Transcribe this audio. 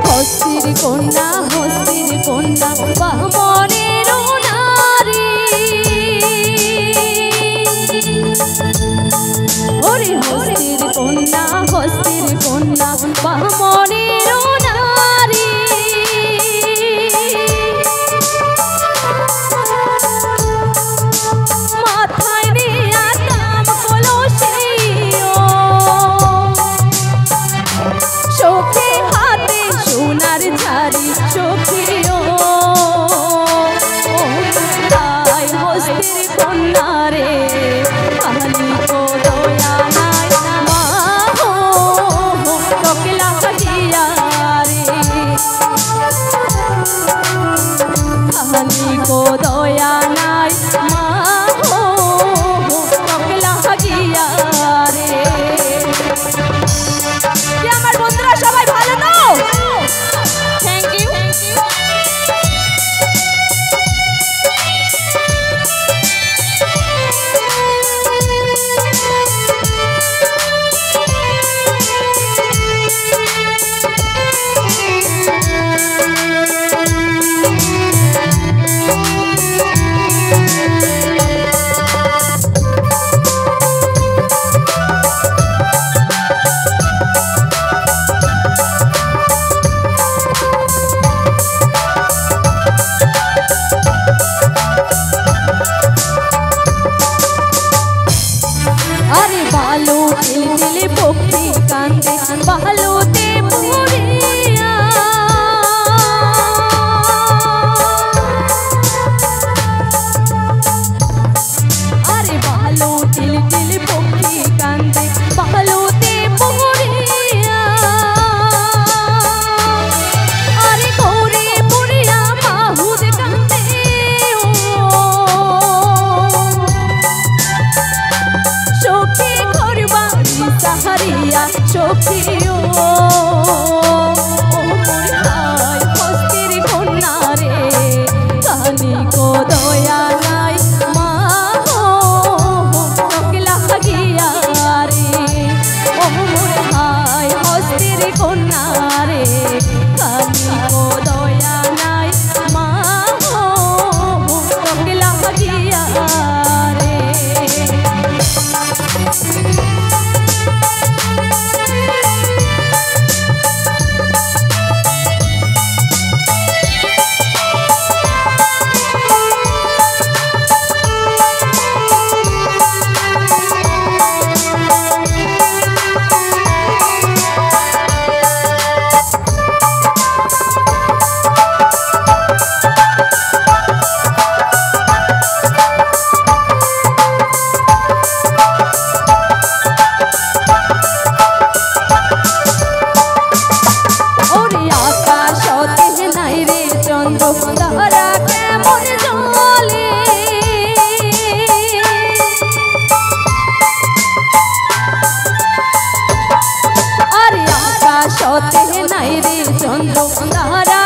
হস্তির কন্যা বামনের নারী। ওরে হস্তির কন্যা বামনের নারী। মাথায় নিয়া তাম কলসিও, চোখে হাতে সোনার ঝাড়ি চোখিও। হস্তির কন্যা রে খালি কো দয়া নাই মা হো টকলা কাটিয়া রে। খালি কো দয়া নাই মা হো টকলা কাটিয়া রে। আমার বন্ধুরা সবাই ভালো তো? Thank you. আরে বালু দিলে পক্ষী কান্দে বালুতে পুরিয়া। আরে বালু দিলে পক্ষী কান্দে বালুতে পুরিয়া। আরে গৌরী পুরিয়া মাহুদ কান্দে চোখে করবা সাহারিয়া চোখিও। হস্তির কন্যা রে কালি কো দয়া নাই মা হো টকলা গিয়া রে। ও মোর ভাই হস্তির কন্যা রে কালি কো দয়া নাই মা হো টকলা গিয়া রে। তারা কেমন জ্বলে আরে আকাশতে নাই রে চন্দ্র তারা